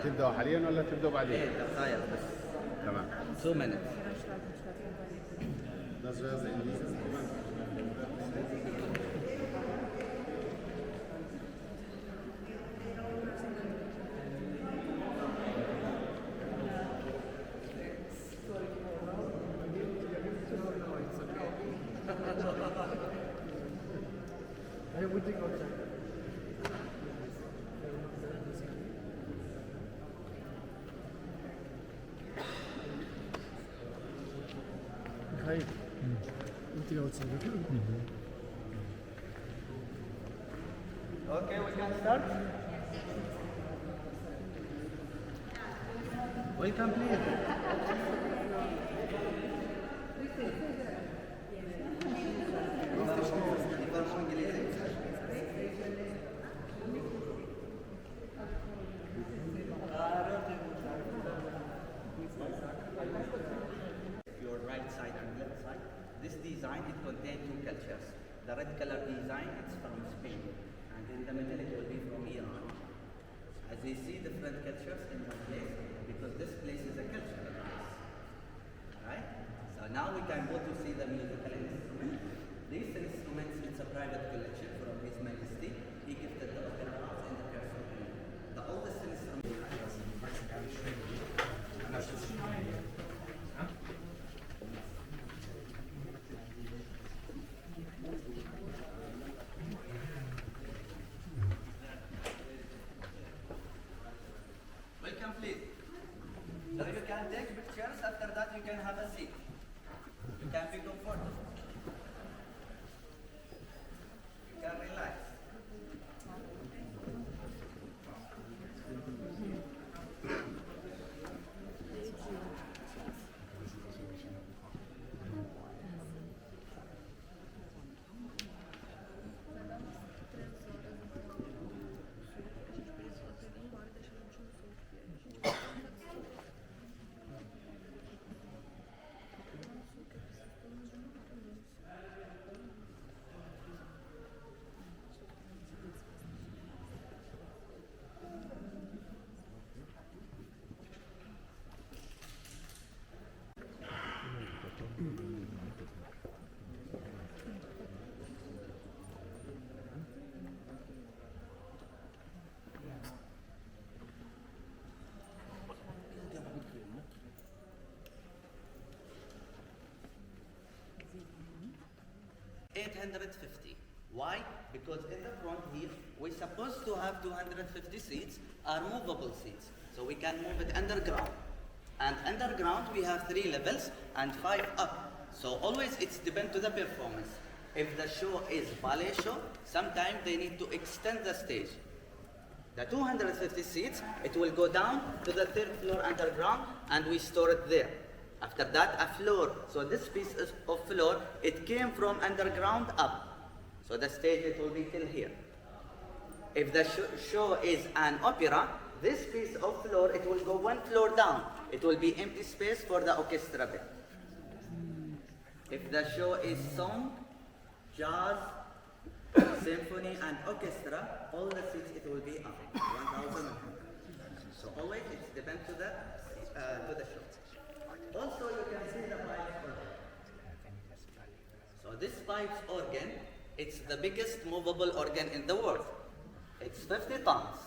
تبدأوا حاليا ولا تبدأوا بعدين؟ ايه دقائق بس. تمام. 2 minutes. Das wäre in dieses Moment. Okay, we can start. Welcome, please. Your right side and left side. This design, it contains two cultures. The red color design, it's from Spain, and in the middle it will be from Iran. As you see, different cultures in one place, because this place is a cultural place. Right? So now we can go to see the musical instruments. These instruments, it's a private collection from His Majesty. He gifted the opera house in the person. The oldest instrument. Welcome, please. So you can take pictures. After that, you can have a seat. You can be comfortable. You can relax. $850. Why? Because in the front here, we're supposed to have 250 seats, are movable seats. So we can move it underground. And underground, we have 3 levels and 5 up. So always it's depend to the performance. If the show is ballet show, sometimes they need to extend the stage. The 250 seats, it will go down to the 3rd floor underground and we store it there. After that, a floor. So this piece of floor, it came from underground up. So the stage, it will be till here. If the show is an opera, this piece of floor, it will go 1 floor down. It will be empty space for the orchestra bit. If the show is song, jazz, symphony and orchestra, all the seats, it will be up, 1,000. So always it depends to the show. Also, you can see the pipes organ. So this pipes organ, it's the biggest movable organ in the world. It's 50 tons.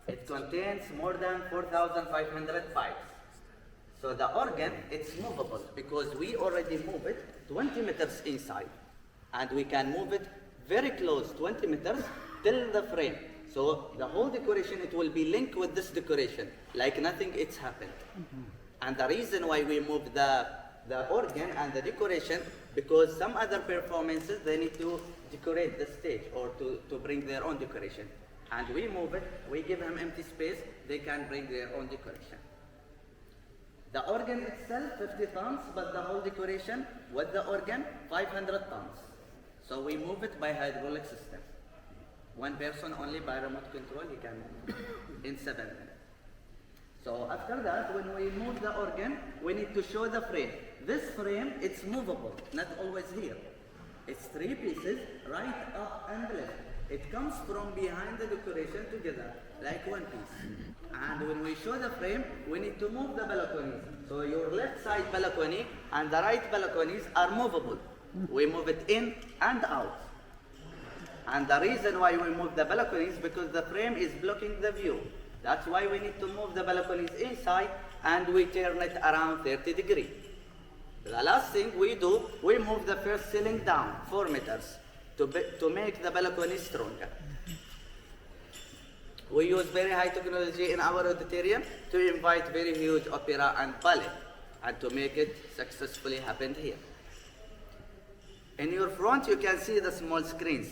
It contains more than 4,500 pipes. So the organ, it's movable because we already move it 20 meters inside. And we can move it very close, 20 meters, till the frame. So the whole decoration, it will be linked with this decoration, like nothing it's happened. And the reason why we move the organ and the decoration, because some other performances, they need to decorate the stage or to bring their own decoration. And we move it, we give them empty space, they can bring their own decoration. The organ itself, 50 tons, but the whole decoration with the organ, 500 tons. So we move it by hydraulic system. One person only by remote control, he can move it in 7 minutes. So after that, when we move the organ, we need to show the frame. This frame, it's movable, not always here. It's 3 pieces, right, up, and left. It comes from behind the decoration together, like one piece. And when we show the frame, we need to move the balconies. So your left side balcony and the right balconies are movable. We move it in and out. And the reason why we move the balconies is because the frame is blocking the view. That's why we need to move the balconies inside and we turn it around 30 degrees. The last thing we do, we move the first ceiling down 4 meters to make the balcony stronger. We use very high technology in our auditorium to invite very huge opera and ballet and to make it successfully happen here. In your front, you can see the small screens.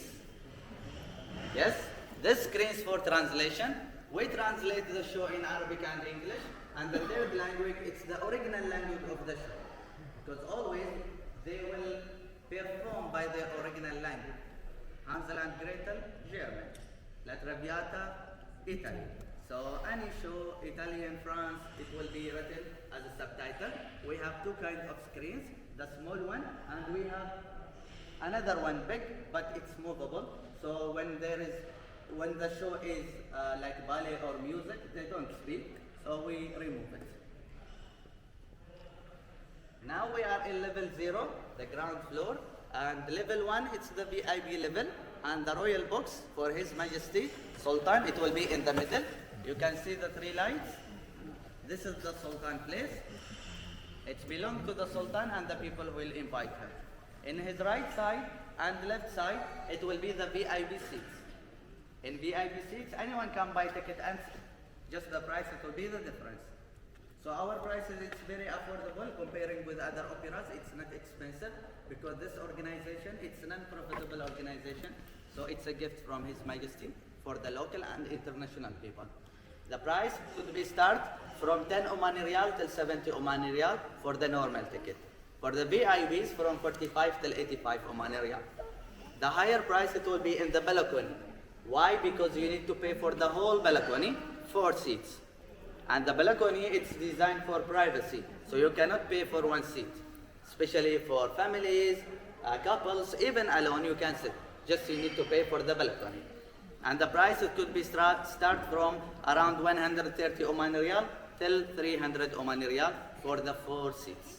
Yes, this screens for translation. We translate the show in Arabic and English, and the third language, it's the original language of the show. Because always they will perform by their original language. Hansel and Gretel, German. La Traviata, Italy. So any show, Italian, France, it will be written as a subtitle. We have two kinds of screens, the small one, and we have another one big, but it's movable. So when the show is like ballet or music, they don't speak, so we remove it. Now we are in level 0, the ground floor, and level 1, it's the VIP level, and the royal box for His Majesty Sultan, it will be in the middle. You can see the 3 lights. This is the Sultan place. It belongs to the Sultan and the people will invite her. In his right side and left side, it will be the VIP seats. In VIP seats, anyone can buy ticket and just the price, it will be the difference. So our prices, it's very affordable comparing with other operas. It's not expensive because this organization, it's a non-profitable organization. So it's a gift from His Majesty for the local and international people. The price could be start from 10 Omani Riyal till 70 Omani Riyal for the normal ticket. For the VIPs from 45 till 85 Omani Riyal. The higher price it will be in the balcony. Why? Because you need to pay for the whole balcony, 4 seats. And the balcony, it's designed for privacy. So you cannot pay for 1 seat. Especially for families, couples, even alone you can sit. Just you need to pay for the balcony. And the price it could be start from around 130 Oman Riyal till 300 Oman Riyal for the 4 seats.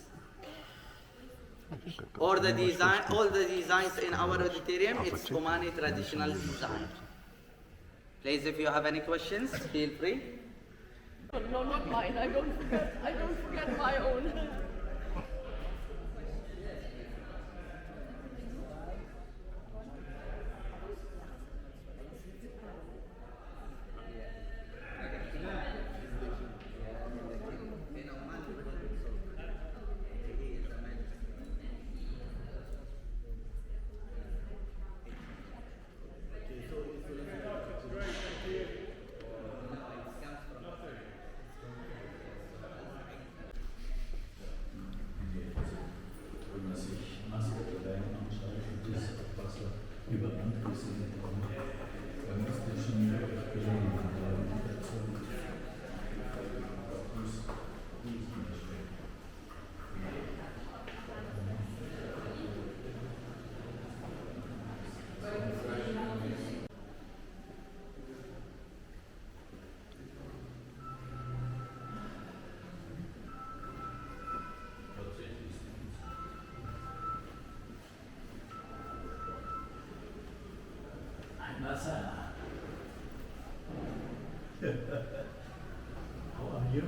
Or the design, all the designs in our auditorium, it's Omani traditional design. Please, if you have any questions, feel free. No, not mine. I don't forget my own. Wenn man sich Muscat allein anschaut und das Wasser über Land gesehen haben, dann ist das schon echt gelungen. Und dazu muss nicht mehr stehen. Masala. How are you?